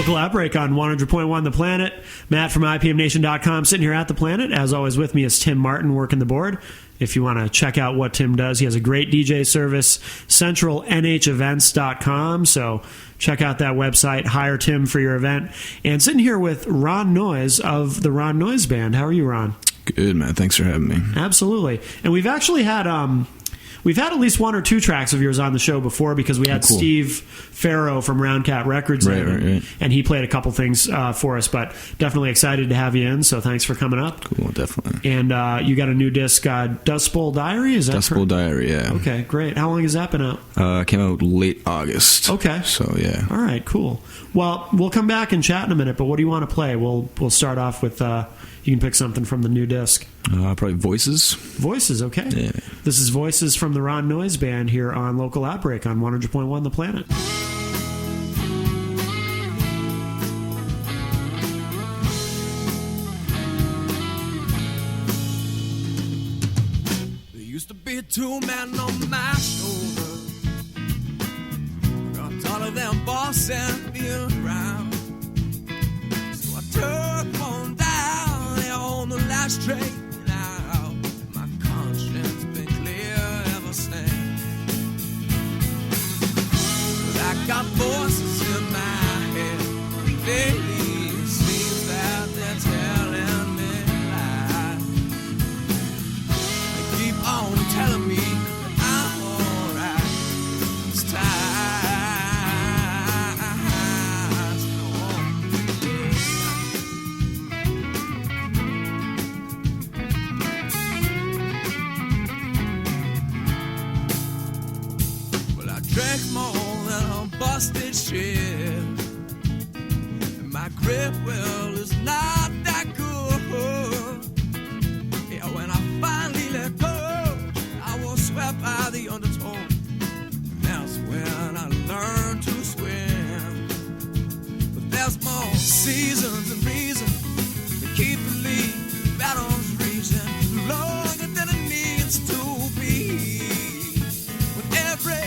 Local Outbreak on 100.1 The Planet. Matt from IPMNation.com sitting here at The Planet. As always, with me is Tim Martin working the board. If you want to check out what Tim does, he has a great DJ service, centralnhevents.com. So check out that website, hire Tim for your event. And sitting here with Ron Noyes of the Ron Noyes Band. How are you, Ron? Good, man. Thanks for having me. Absolutely. And we've actually had... We've had at least one or two tracks of yours on the show before because we had Steve Farrow from Round Cat Records in, and he played a couple things for us, but definitely excited to have you in, so thanks for coming up. Cool, definitely. And you got a new disc, Dust Bowl Diary? Is that Dust Bowl Diary, yeah. Okay, great. How long has that been out? Came out late August. Okay. So, yeah. All right, cool. Well, we'll come back and chat in a minute, but what do you want to play? We'll start off with... you can pick something from the new disc. Probably Voices. Voices, okay. Yeah. This is Voices from the Ron Noyes Band here on Local Outbreak on 100.1 The Planet. There used to be two men on my shoulder. I'm taller than bossing me around. So I took one down on the last train out. My conscience been clear ever since. But I got voices in my head lately. It seems that they're telling me lies. They keep on telling me that I'm alright. It's time. Drank more than a busted ship, and my grip, well, is not that good. Yeah, when I finally let go, I was swept by the undertow. And that's when I learned to swim. But there's more seasons and reasons to keep believing battles reason longer than it needs to be. With every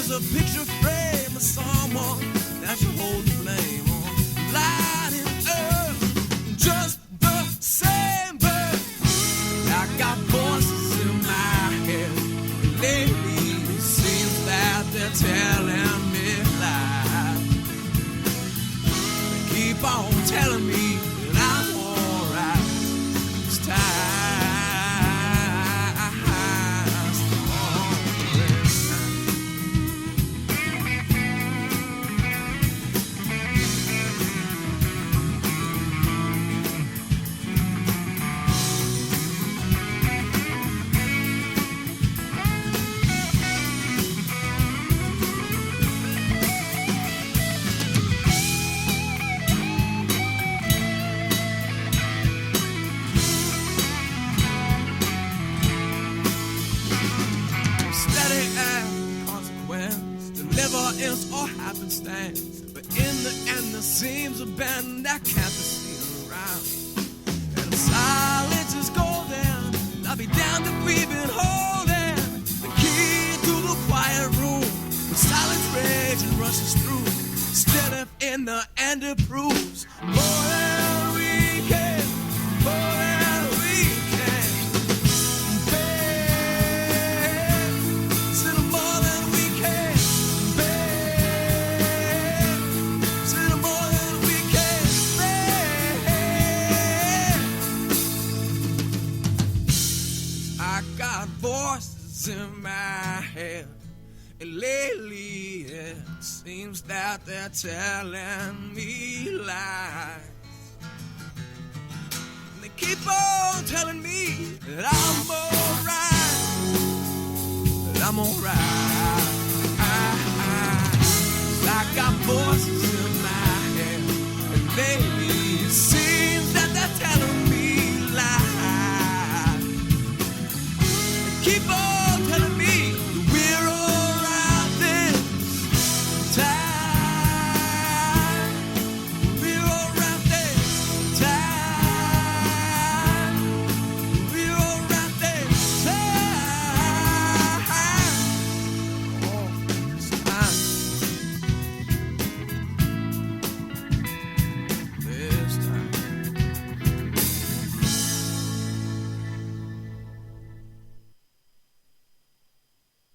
a picture frame of someone that you hold the blame on, lighting up just the same. But I got voices in my head lately. It seems that they're telling me lies. They keep on telling me that I'm alright. It's time. Deliverance or happenstance, but in the end there seems a band that can't be seen around. And the silence is golden. I'll be damned if we've been holding the key to the quiet room. The silence rages and rushes through. Still if in the end it proves more than we can, more than we can bear. Still more than we can. Voices in my head, and lately it seems that they're telling me lies. And they keep on telling me that I'm alright, that I'm alright. I got voices in my head, and lately it seems that they're telling me lies. Keep on telling me that we're alright this time. We're alright this time. We're alright this time.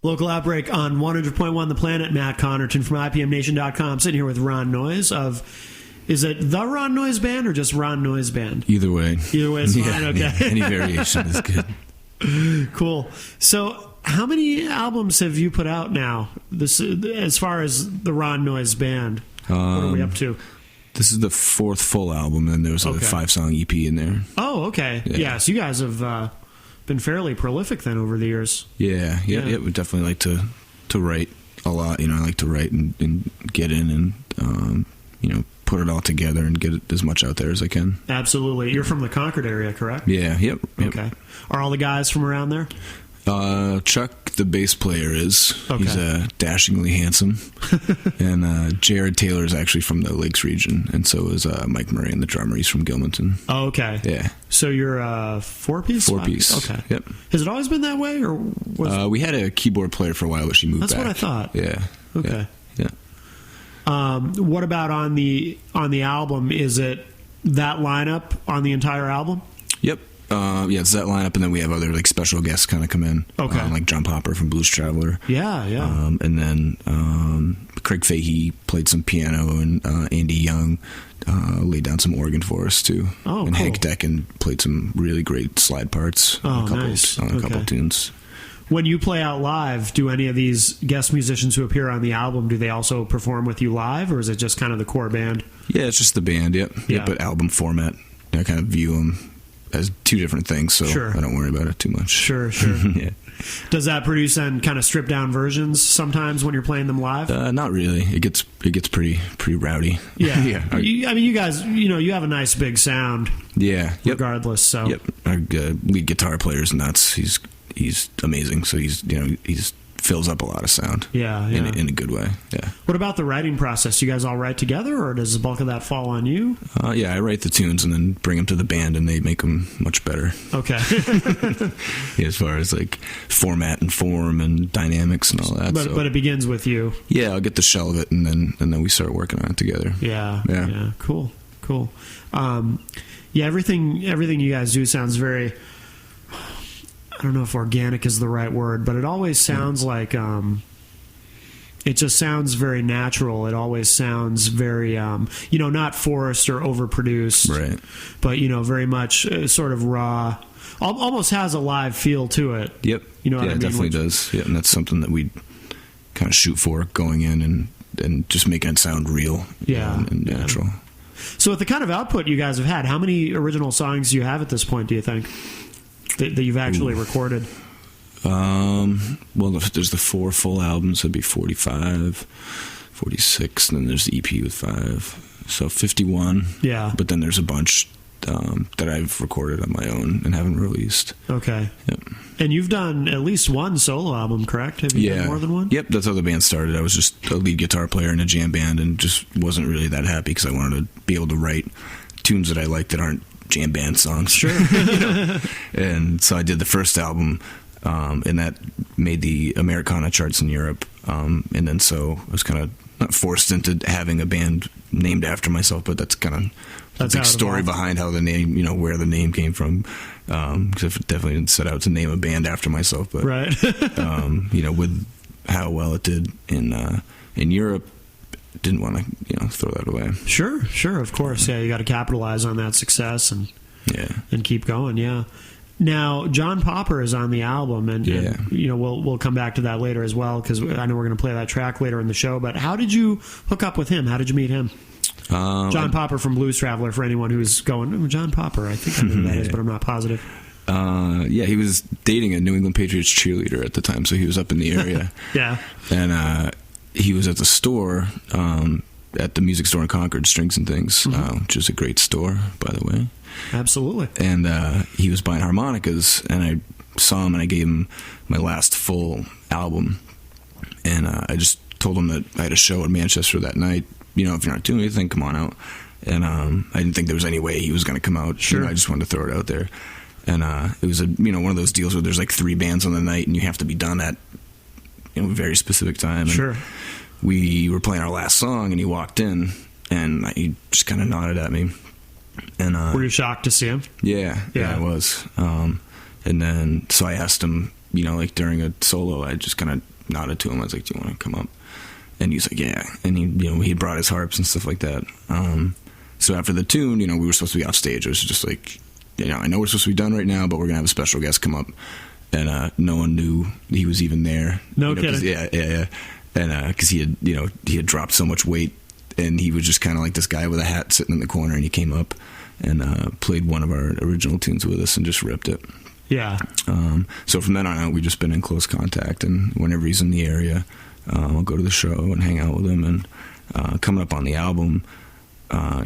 Local Outbreak on 100.1 The Planet. Matt Connerton from IPMNation.com. Sitting here with Ron Noyes of... Is it the Ron Noyes Band or just Ron Noyes Band? Either way. Either way is fine, okay. Yeah, any variation is good. Cool. So how many albums have you put out now, as far as the Ron Noyes Band? What are we up to? This is the 4th full album, and there's a 5-song EP in there. Oh, okay. Yeah, so you guys have been fairly prolific then over the years. Yeah. We definitely like to write a lot. I like to write and get in and, put it all together and get as much out there as I can. Absolutely. You're from the Concord area, correct? Yeah, yep. Okay. Are all the guys from around there? Chuck, the bass player, is. Okay. He's dashingly handsome. And Jared Taylor is actually from the Lakes region, and so is Mike Murray, and the drummer. He's from Gilmanton. Oh, okay. Yeah. So you're a 4-piece? 4-piece. Okay. Yep. Has it always been that way, or we had a keyboard player for a while, but she moved back. That's what I thought. Yeah. Okay. Yeah. What about on the album? Is it that lineup on the entire album? Yep. It's that lineup, and then we have other special guests kind of come in. Okay. Like John Popper from Blues Traveler. Yeah. And then Craig Fahey played some piano, and Andy Young laid down some organ for us too. Oh, and cool. Hank Decken played some really great slide parts on a couple tunes. When you play out live, do any of these guest musicians who appear on the album, do they also perform with you live, or is it just kind of the core band? Yeah, it's just the band, yep. Yeah. But album format, I kind of view them as two different things, so Sure. I don't worry about it too much. Sure. Yeah. Does that produce then kind of stripped down versions sometimes when you're playing them live? Not really. It gets pretty rowdy. Yeah. Yeah. You guys, you have a nice big sound. Yeah. Yep. Regardless, so. Yep. Our lead guitar player's nuts. He's amazing. So he's fills up a lot of sound. Yeah. In a good way. Yeah. What about the writing process? You guys all write together, or does the bulk of that fall on you? Yeah, I write the tunes and then bring them to the band, and they make them much better. Okay. Yeah, as far as format and form and dynamics and all that. But it begins with you. Yeah, I'll get the shell of it, and then we start working on it together. Yeah. Cool. Everything you guys do sounds very, I don't know if organic is the right word, but it always sounds like it just sounds very natural. It always sounds very not forced or overproduced, right? But very much sort of raw. Almost has a live feel to it. Yep. You know what I mean? It definitely does. Yeah, and that's something that we kind of shoot for going in and just making it sound real. And natural. So with the kind of output you guys have had, how many original songs do you have at this point, do you think, that you've actually recorded? Well, if there's the 4 full albums, that'd be 45, 46, and then there's the EP with 5. So 51. Yeah. But then there's a bunch that I've recorded on my own and haven't released. Okay. Yep. And you've done at least one solo album, correct? Have you done more than one? Yep, that's how the band started. I was just a lead guitar player in a jam band and just wasn't really that happy because I wanted to be able to write tunes that I like that aren't jam band songs. Sure. And so I did the first album, and that made the Americana charts in Europe. And then so I was kind of not forced into having a band named after myself, but that's kind of the big story behind how the name, where the name came from. Because I definitely didn't set out to name a band after myself, but right. With how well it did in Europe, didn't want to throw that away. Sure, of course. Yeah, you got to capitalize on that success and keep going. Yeah. Now, John Popper is on the album, and we'll come back to that later as well because I know we're going to play that track later in the show. But how did you hook up with him? How did you meet him? John Popper from Blues Traveler. For anyone who's going, John Popper, I think I know who that is, but I'm not positive. He was dating a New England Patriots cheerleader at the time, so he was up in the area. Yeah, and he was at the store. At the music store in Concord, Strings and Things, which is a great store, by the way. Absolutely. And he was buying harmonicas, and I saw him, and I gave him my last full album. And I just told him that I had a show in Manchester that night. If you're not doing anything, come on out. And I didn't think there was any way he was going to come out. Sure. I just wanted to throw it out there. And it was one of those deals where there's 3 bands on the night, and you have to be done at a very specific time. And sure. We were playing our last song, and he walked in, and he just kind of nodded at me. And were you shocked to see him? Yeah, I was. And then, so I asked him like during a solo, I just kind of nodded to him. I was like, "Do you want to come up?" And he's like, "Yeah." And he brought his harps and stuff like that. So after the tune, we were supposed to be off stage. It was just like, I know we're supposed to be done right now, but we're gonna have a special guest come up, and no one knew he was even there. No kidding. Yeah. And because he had dropped so much weight, and he was just kind of like this guy with a hat sitting in the corner, and he came up and played one of our original tunes with us and just ripped it. Yeah. So from then on out, we've just been in close contact, and whenever he's in the area, I'll go to the show and hang out with him. And coming up on the album,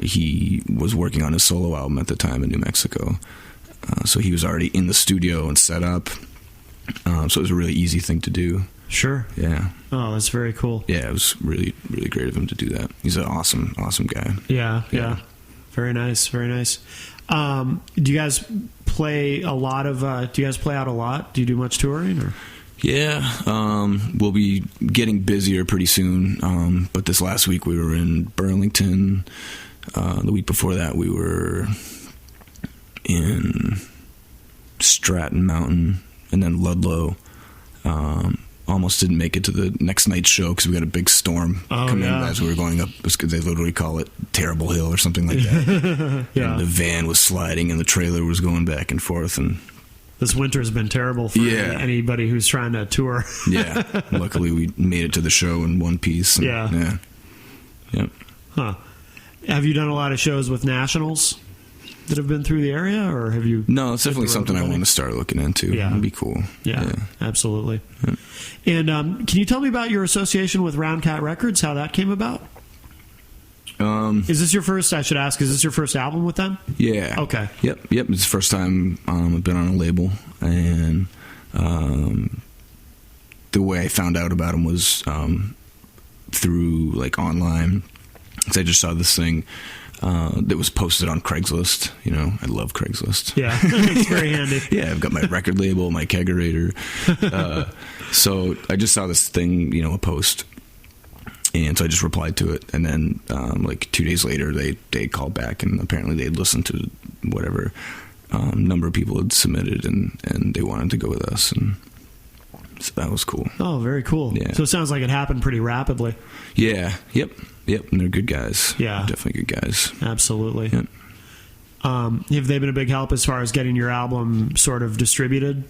he was working on his solo album at the time in New Mexico. So he was already in the studio and set up. So it was a really easy thing to do. Sure. Yeah. Oh, that's very cool. Yeah, it was really, really great of him to do that. He's an awesome guy. Yeah. Very nice. Very nice. Do you guys play a lot of? Do you guys play out a lot? Do you do much touring? Or? Yeah, we'll be getting busier pretty soon. But this last week we were in Burlington. The week before that we were in Stratton Mountain, and then Ludlow. Almost didn't make it to the next night's show because we got a big storm coming in as we were going up. Because they literally call it Terrible Hill or something like that. Yeah. And the van was sliding and the trailer was going back and forth. And this winter has been terrible for anybody who's trying to tour. Yeah. Luckily, we made it to the show in one piece. And, yeah. Yep. Huh. Have you done a lot of shows with nationals that have been through the area, or have you? No, it's definitely something I want to start looking into. Yeah. It'd be cool. Yeah. Absolutely. Yeah. And can you tell me about your association with Round Cat Records, how that came about? Is this your first, I should ask, is this your first album with them? Yeah. Okay. Yep. It's the first time I've been on a label, and the way I found out about them was through, like, online. So I just saw this thing that was posted on Craigslist. I love Craigslist. Yeah, it's very handy. Yeah, I've got my record label, my kegerator. So I just saw this thing, a post, and so I just replied to it. And then, like 2 days later, they called back, and apparently they had listened to whatever number of people had submitted, and they wanted to go with us, and so that was cool. Oh, very cool. Yeah. So it sounds like it happened pretty rapidly. Yeah. Yep. And they're good guys. Yeah. Definitely good guys. Absolutely. Yep. Have they been a big help as far as getting your album sort of distributed?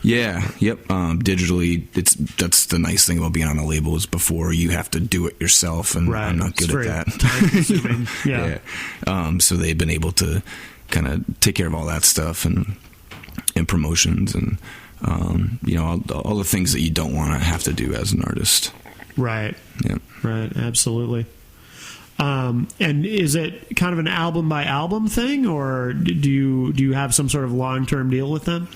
Yeah. Yep. Digitally, that's the nice thing about being on a label is before you have to do it yourself, and I'm not good at that. Time consuming. Yeah. So they've been able to kind of take care of all that stuff and promotions and all the things that you don't want to have to do as an artist. Right. Yeah. Right. Absolutely. And is it kind of an album by album thing, or do you have some sort of long-term deal with them?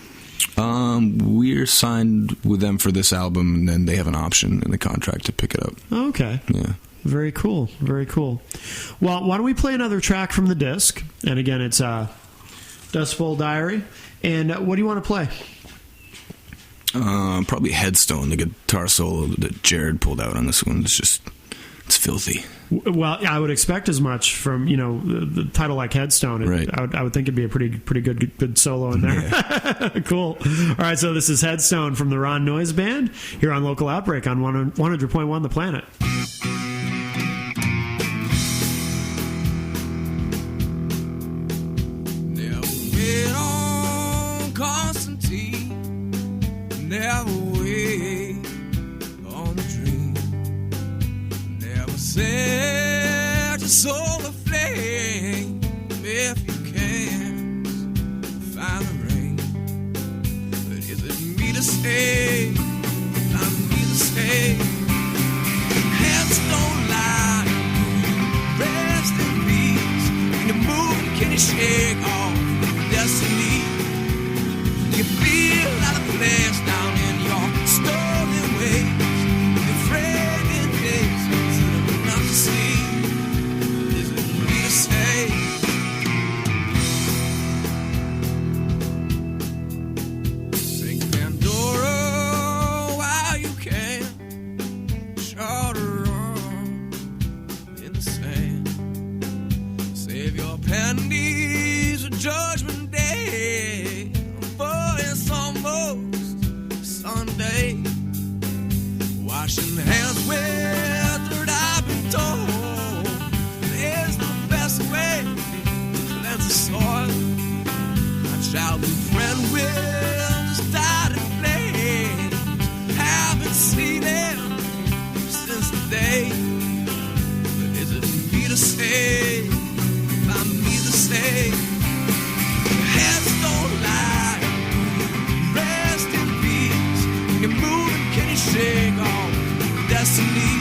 We're signed with them for this album, and then they have an option in the contract to pick it up. Okay. Yeah. Very cool. Very cool. Well, why don't we play another track from the disc? And again, it's Dust Bowl Diary. And what do you want to play? Probably Headstone, the guitar solo that Jared pulled out on this one. It's filthy. Well, I would expect as much from, the title like Headstone. Right. I would think it'd be a pretty good solo in there. Yeah. Cool. All right, so this is Headstone from the Ron Noyes Band here on Local Outbreak on 100.1 The Planet. Never wait on the dream. Never set your soul aflame. If you can find the rain. But is it me to stay? Not me to stay. Headstone lie. Rest in peace. When you move, can you shake off destiny? You feel out of place down in your stolen ways. The fragrant days, it's not to see. Is it me to stay? Sing Pandora Washing hands with dirt, I've been told, is the best way to cleanse the soil. My childhood friend will just died in flames. Haven't seen him since the day. But is it me to say, if I'm me to say, heads don't lie, rest in peace. Can you move and can you shake off destiny?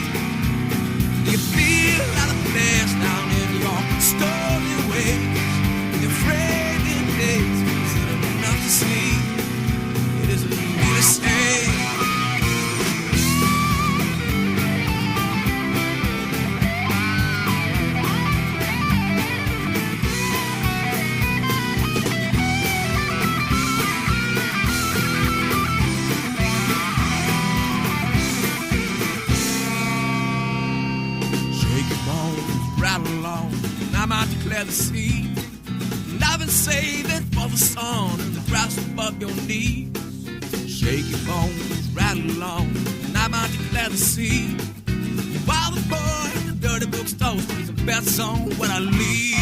Do you feel out of place down in your stolen ways? Your fraying days, is it enough to see? It isn't me to say. The sea, and I've been saving for the sun and the grass above your knees. Shake your bones, rattle along, and I might declare the sea. While the boy in the dirty bookstore plays a best song when I leave.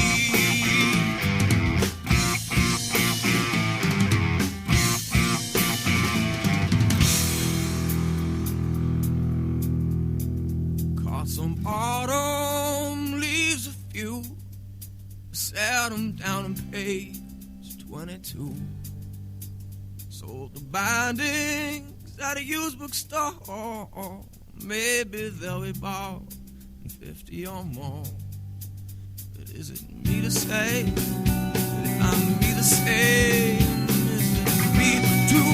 Caught some autumn leaves, a few. Sat them down on page 22. Sold the bindings at a used bookstore. Maybe they'll be bought in 50 or more. But is it me to say? If I'm me to say, is it me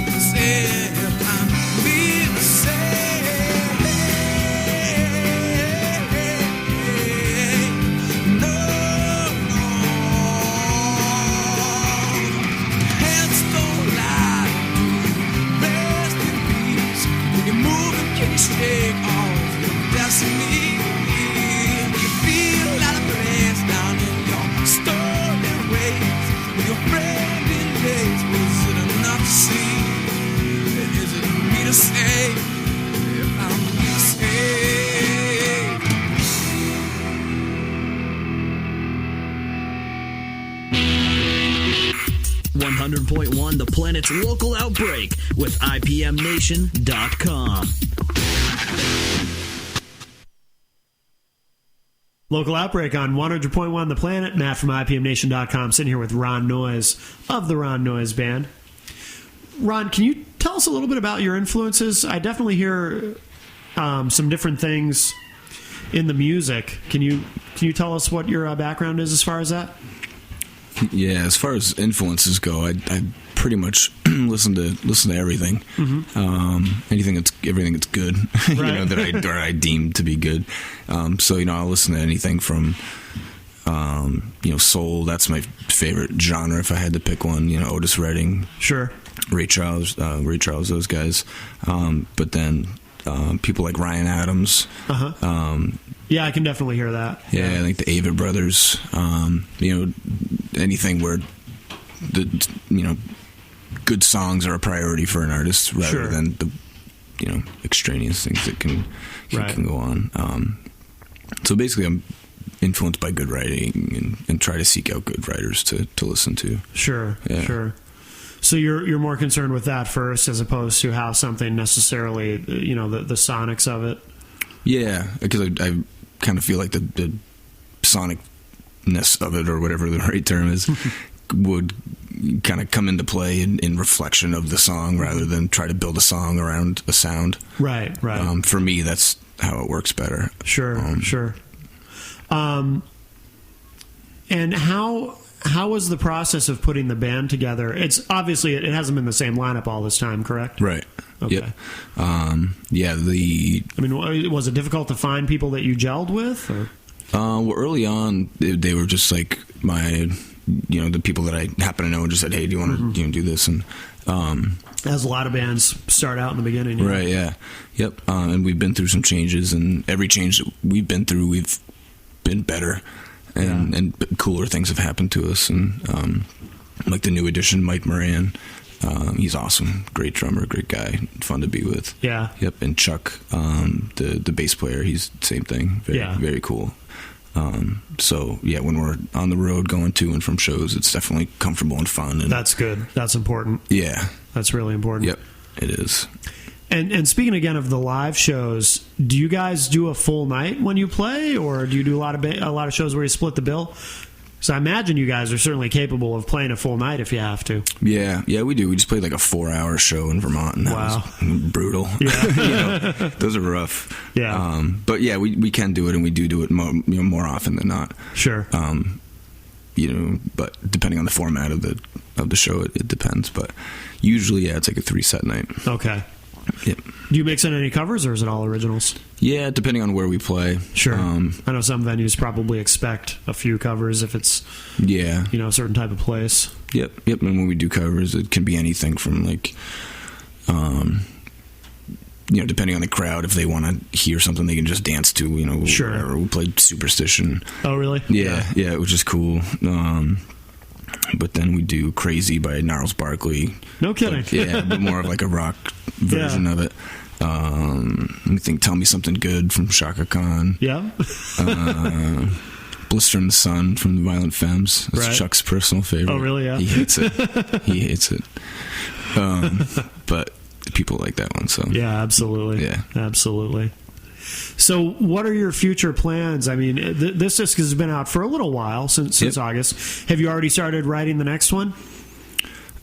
to say? If I'm me to say. Take off your destiny. You feel out of place down in your stolen ways. With your friend in days, was it enough to see? Is it me to say? If I'm me to say. 100.1 The Planet's local outbreak with IPMNation.com. Local Outbreak on 100.1 The Planet. Matt from IPMNation.com, sitting here with Ron Noyes of the Ron Noyes Band. Ron, can you tell us a little bit about your influences? I definitely hear some different things in the music. Can you tell us what your background is as far as that? Yeah, as far as influences go, I pretty much listen to everything. Mm-hmm. Everything that's good, right. that I deem to be good. So I'll listen to anything from soul. That's my favorite genre if I had to pick one. Otis Redding, sure, Ray Charles, those guys. But then people like Ryan Adams. Yeah, I can definitely hear that. Yeah, I think the Avett Brothers. Anything where the good songs are a priority for an artist rather than the extraneous things that can go on. So basically, I'm influenced by good writing and try to seek out good writers to listen to. Sure. So you're more concerned with that first as opposed to how something necessarily the sonics of it. Yeah, because I kind of feel like the sonicness of it, or whatever the right term is, would kind of come into play in reflection of the song rather than try to build a song around a sound. Right. For me, that's how it works better. Sure. And how was the process of putting the band together? It's obviously it hasn't been the same lineup all this time, correct? Right. Okay. Yep. Was it difficult to find people that you gelled with? Or? Well, early on, they were just like my, the people that I happen to know, and just said, "Hey, do you want to do this?" And as a lot of bands start out in the beginning, right? Yeah, yep. And we've been through some changes, and every change that we've been through, we've been better, and cooler things have happened to us. And like the new addition, Mike Moran. He's awesome. Great drummer, great guy, fun to be with. Yeah. Yep. And Chuck, the bass player, he's same thing. Very cool. So yeah, when we're on the road going to and from shows, it's definitely comfortable and fun. And that's good. That's important. Yeah. That's really important. Yep, it is. And speaking again of the live shows, do you guys do a full night when you play, or do you do a lot of shows where you split the bill? So I imagine you guys are certainly capable of playing a full night if you have to. Yeah, we do. We just played like a 4-hour show in Vermont, and that was brutal. Yeah. Those are rough. Yeah. But yeah, we can do it, and we do it more often than not. Sure. But depending on the format of the show, it depends. But usually, yeah, it's like a 3-set night. Okay. Yep. Do you mix in any covers, or is it all originals? Yeah, depending on where we play. Sure. I know some venues probably expect a few covers if it's a certain type of place. Yep. And when we do covers, it can be anything from like, depending on the crowd, if they want to hear something they can just dance to. Sure. Whatever. We played Superstition. Oh, really? Yeah, which is cool. But then we do Crazy by Gnarls Barkley. No kidding. But more of like a rock version of it. Let me think. Tell Me Something Good from Shaka Khan. Yeah. Blister in the Sun from the Violent Femmes. That's Chuck's personal favorite. Oh, really? Yeah. He hates it. But people like that one. So yeah, absolutely. Yeah, absolutely. So what are your future plans? I mean, this disc has been out for a little while, since August. Have you already started writing the next one?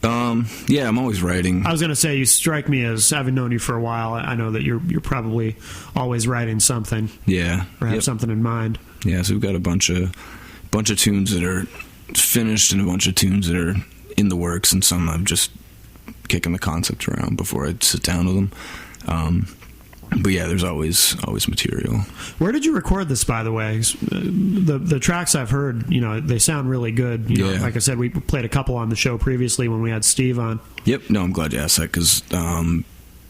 Yeah, I'm always writing. I was going to say, you strike me as, having known you for a while, I know that you're probably always writing something. Yeah. Or have something in mind. Yeah, so we've got a bunch of tunes that are finished and a bunch of tunes that are in the works, and some I'm just kicking the concept around before I sit down with them. But yeah, there's always material. Where did you record this, by the way? The tracks I've heard, they sound really good. Like I said, we played a couple on the show previously when we had Steve on. Yep. No, I'm glad you asked that, because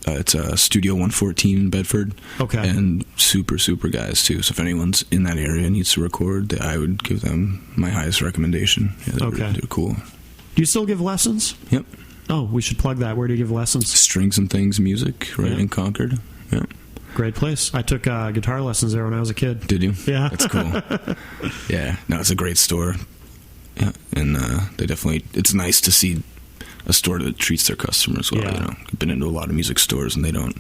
it's Studio 114 in Bedford. Okay. And super guys too. So if anyone's in that area and needs to record, I would give them my highest recommendation. Yeah, they're cool. Do you still give lessons? Yep. Oh, we should plug that. Where do you give lessons? Strings and Things Music, right in Concord. Yeah. Great place. I took guitar lessons there when I was a kid. Did you? Yeah. That's cool. Yeah. No, it's a great store. Yeah. And they definitely, it's nice to see a store that treats their customers well. Yeah. I've been into a lot of music stores, and they don't,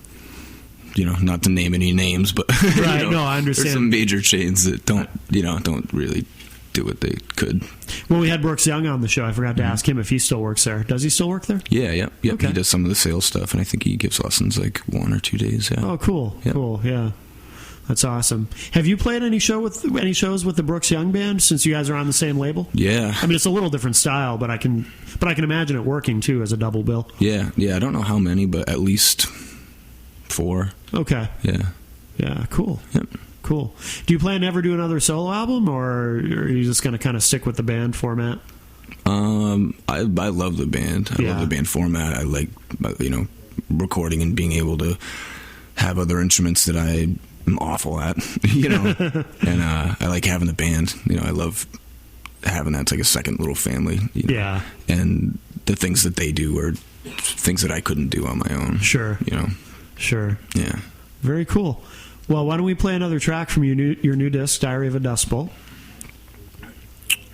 not to name any names, but right. No, I understand. There's some major chains that don't really do what they could. Well, we had Brooks Young on the show. I forgot to ask him if he still works there. Does he still work there? Yeah, yep. Okay. He does some of the sales stuff, and I think he gives lessons like 1 or 2 days. Yeah. Oh, cool. Yep. Cool. Yeah. That's awesome. Have you played any shows with the Brooks Young band since you guys are on the same label? Yeah. I mean, it's a little different style, but I can imagine it working too as a double bill. Yeah. I don't know how many, but at least 4. Okay. Yeah. Yeah. Cool. Yep. Cool. Do you plan to ever do another solo album, or are you just going to kind of stick with the band format? I love the band. I love the band format. I like, recording and being able to have other instruments that I am awful at, and I like having the band. I love having that. It's like a second little family. Yeah. And the things that they do are things that I couldn't do on my own. Sure. Sure. Yeah. Very cool. Well, why don't we play another track from your new disc, Diary of a Dust Bowl?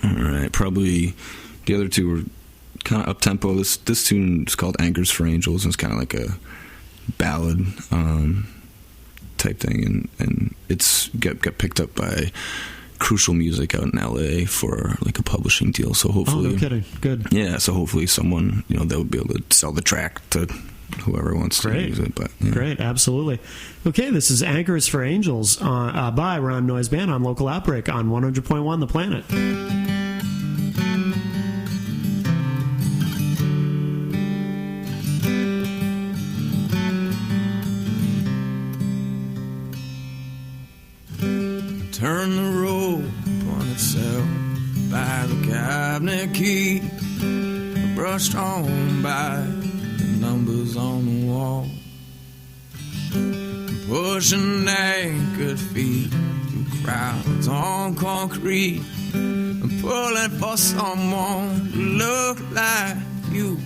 All right. Probably the other two were kind of up-tempo. This tune is called Anchors for Angels, and it's kind of like a ballad type thing, and it's got picked up by Crucial Music out in LA for like a publishing deal. So hopefully, no kidding, good. Yeah, so hopefully someone they'll be able to sell the track to whoever wants to use it. But Great, absolutely. Okay, this is Anchors for Angels by Ron Noyes Band on Local Outbreak on 100.1 The Planet. Turn the rope upon itself by the cabinet key, brushed on by the numbers on the wall, pushing anchored feet through crowds on concrete, and pulling for someone to look like you.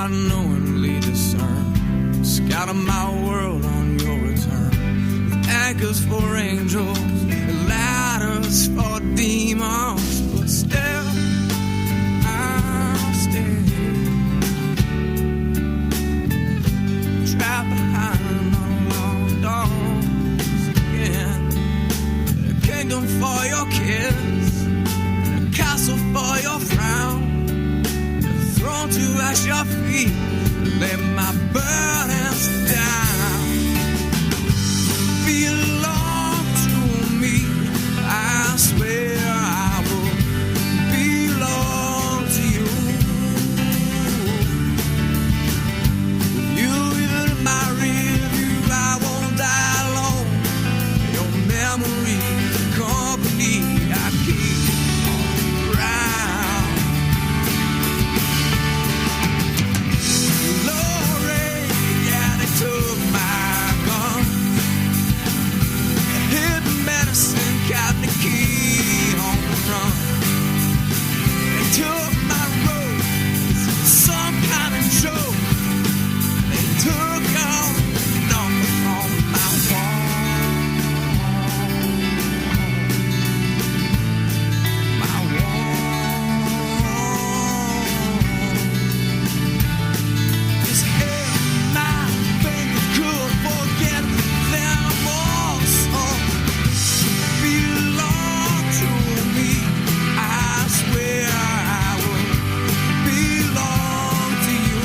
I knowingly discern, scatter my world on your return, with anchors for angels, ladders for demons, but still I'll stay trapped behind unlocked doors again. A kingdom for your kiss, a castle for your frown, thrown to at your feet, lay my burdens down. Belong to me, I swear I will belong to you. With you in my rear view, I won't die alone. Your memory, the company I keep around. Glory, yeah, they took my gun. Hidden medicine, got the key on the run. They took my road, some kind of joke. They took all the numbers on my wall. My wall. This hell, my finger could forget them all. So belong to me, I swear I will belong to you.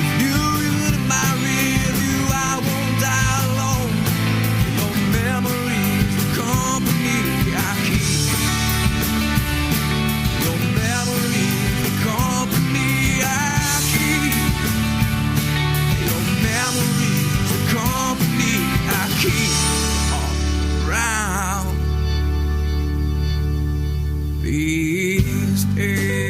With you in my rear view, I won't die alone. Your memories, the company I keep. Your memories, the company I keep. Your memories, the company I keep around these days.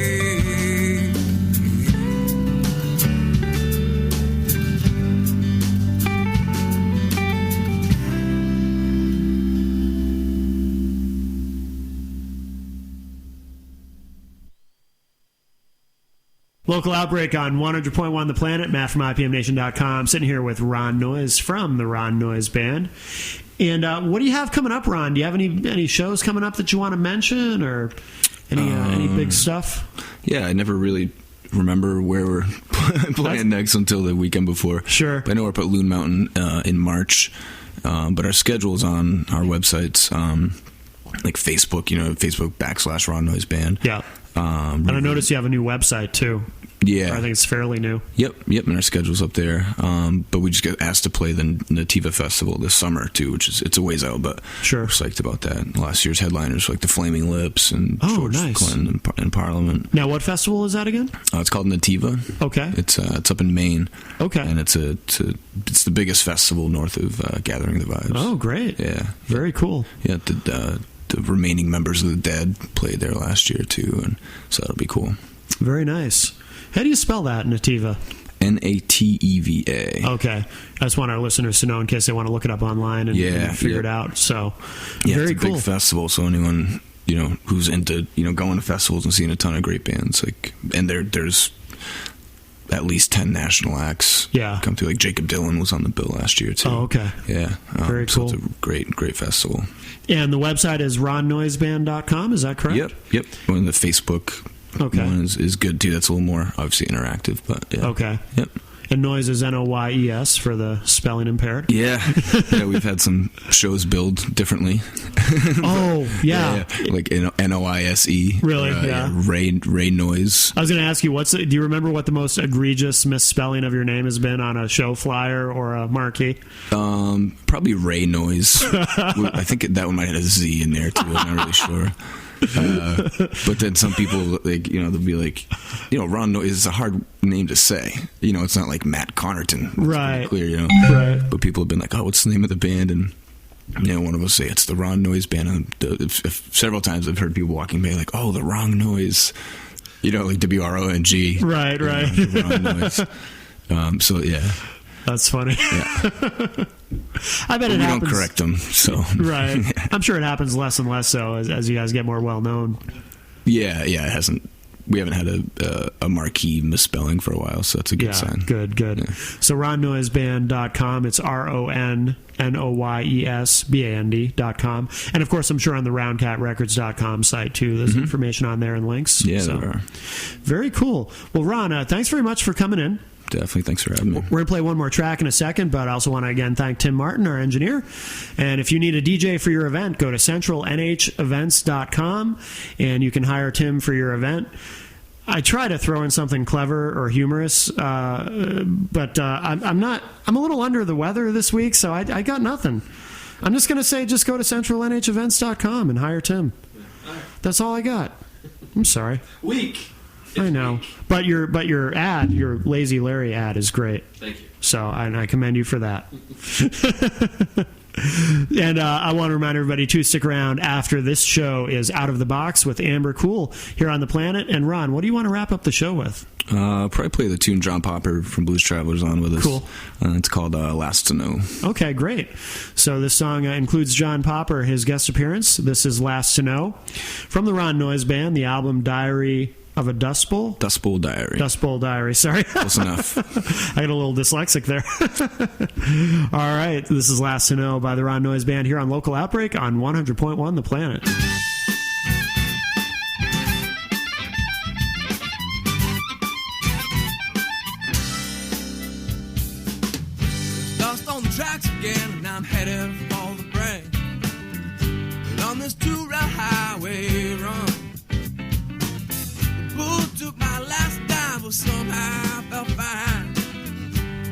Local Outbreak on 100.1 The Planet. Matt from IPMNation.com. Sitting here with Ron Noyes from the Ron Noyes Band. And what do you have coming up, Ron? Do you have any shows coming up that you want to mention, or any big stuff? Yeah, I never really remember where we're playing next until the weekend before. Sure. But I know we're up at Loon Mountain in March, but our schedule's on our websites, like Facebook, Facebook /Ron Noyes Band. Yeah. And I noticed you have a new website, too. Yeah. I think it's fairly new. Yep, and our schedule's up there. But we just got asked to play the Nativa Festival this summer, too, which it's a ways out, but sure. We're psyched about that. Last year's headliners like the Flaming Lips and George nice. Clinton and Parliament. Now, what festival is that again? It's called Nativa. Okay. It's up in Maine. Okay. And it's the biggest festival north of Gathering the Vibes. Oh, great. Yeah. Very cool. Yeah, the remaining members of the Dead played there last year, too, and so that'll be cool. Very nice. How do you spell that, Nativa? Nateva. Okay. I just want our listeners to know in case they want to look it up online and figure it out. So, very it's a cool. big festival, so anyone, who's into, going to festivals and seeing a ton of great bands, and there's at least 10 national acts come through. Like Jacob Dylan was on the bill last year, too. Oh, okay. Yeah. Very cool. So it's a great festival. And the website is ronnoiseband.com, is that correct? Yep. And the Facebook one is good, too. That's a little more, obviously, interactive, but yeah. Okay. Yep. And Noyes is Noyes for the spelling impaired. Yeah, we've had some shows billed differently. Oh, yeah. Like Noise. Really? Yeah. Ray Noyes. I was going to ask you, do you remember what the most egregious misspelling of your name has been on a show flyer or a marquee? Probably Ray Noyes. I think that one might have a Z in there, too. I'm not really sure. But then some people, they'll be like, Ron Noyes is a hard name to say. It's not like Matt Connerton. Right. Clear, Right. But people have been like, oh, what's the name of the band? And one of us say it's the Ron Noyes Band. And several times I've heard people walking by like, oh, the Wrong Noise. Like WRONG. Right. Wrong Noise. So yeah. That's funny. Yeah. I bet it happens. We don't correct them, so right. Yeah. I'm sure it happens less and less so as you guys get more well known. Yeah, it hasn't we haven't had a marquee misspelling for a while, so that's a good sign. Good. Yeah. So ronnoyesband.com. It's RONNOYESBAND.com. And of course, I'm sure on the roundcatrecords.com site too, there's information on there and links. Yeah, so, there are. Very cool. Well, Ron, thanks very much for coming in. Definitely. Thanks for having me. We're going to play one more track in a second, but I also want to again thank Tim Martin, our engineer. And if you need a DJ for your event, go to centralnhevents.com and you can hire Tim for your event. I try to throw in something clever or humorous, but I'm a little under the weather this week, so I got nothing. I'm just going to say just go to centralnhevents.com and hire Tim. That's all I got. I'm sorry. Weak. I know, but your ad, your Lazy Larry ad, is great. Thank you. So I commend you for that. And I want to remind everybody to stick around after this show is Out of the Box with Amber Cool here on The Planet. And Ron, what do you want to wrap up the show with? Probably play the tune John Popper from Blues Travelers on with us. Cool. It's called Last to Know. Okay, great. So this song includes John Popper, his guest appearance. This is Last to Know from the Ron Noyes Band, the album Diary of a Dust Bowl? Dust Bowl Diary. Dust Bowl Diary, sorry. Close enough. I got a little dyslexic there. All right, this is Last to Know by the Ron Noyes Band here on Local Outbreak on 100.1 The Planet. Lost on the tracks again, and I'm headed for the brain. And on this two-route highway run, bull took my last dime, but somehow I felt fine.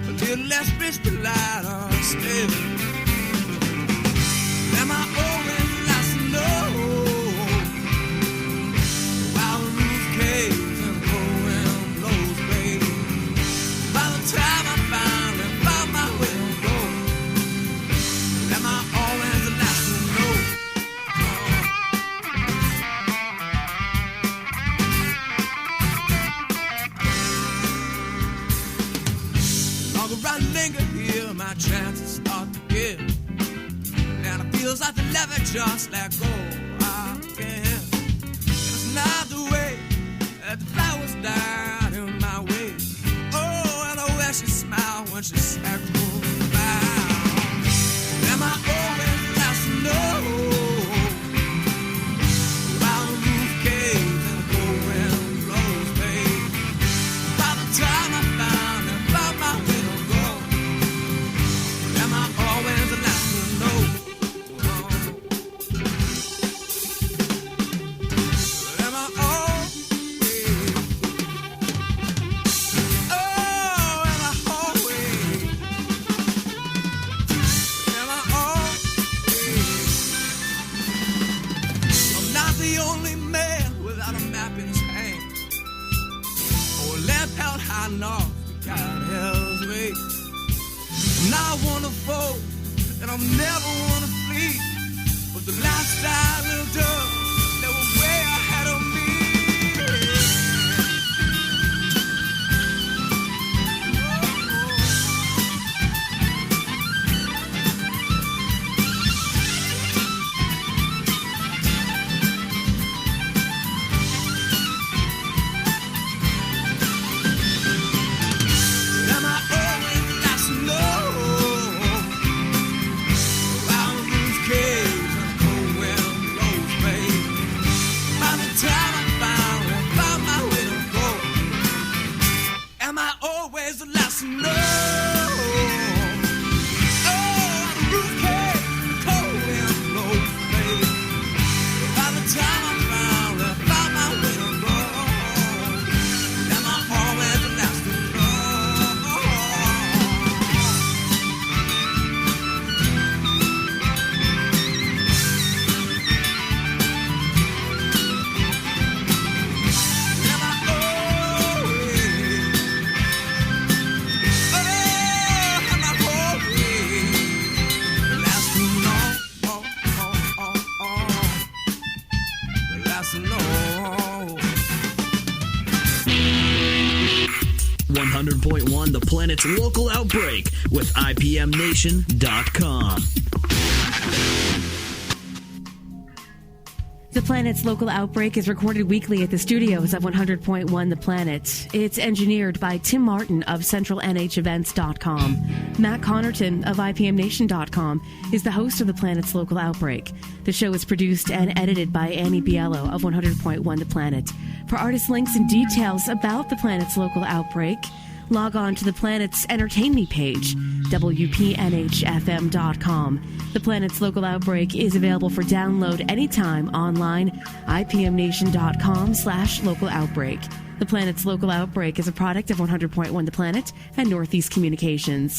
A little less rich, but lighter still. Am I always last to know? While the roof caves and the cold wind blows away. By the time I finally found my way to go, am I always the last to know? I linger here, my chances start to give, and it feels like the lever just let go again. And it's not the way that the flowers died in my way. Oh, and the way she smiled when she said goodbye. Am I always last to know? While the roof caves and the cold wind blows, babe. By the time I found my way to go, am I always the last to know? Am I always? Oh, am I always? Am I always? I'm not the only man without a map in his hand, or a lamp held high north. God helps me. I'm not one to fold, and I'm never one to flee. But the lifestyle lived up, they were way ahead of me. Am I always the last to know? While the roof caves and the cold wind blows, babe. By the time I found my way to go, am I always the last to know? Oh, the roof caves and the cold wind blows, babe. By the time I found my way to go, am I always the last to know? .1 The Planet's Local Outbreak with IPMNation.com. The Planet's Local Outbreak is recorded weekly at the studios of 100.1 The Planet. It's engineered by Tim Martin of CentralNHEvents.com. Matt Connerton of IPMNation.com is the host of The Planet's Local Outbreak. The show is produced and edited by Annie Biello of 100.1 The Planet. For artist links and details about The Planet's Local Outbreak, log on to The Planet's Entertain Me page, WPNHFM.com. The Planet's Local Outbreak is available for download anytime online, IPMNation.com/local outbreak. The Planet's Local Outbreak is a product of 100.1 The Planet and Northeast Communications.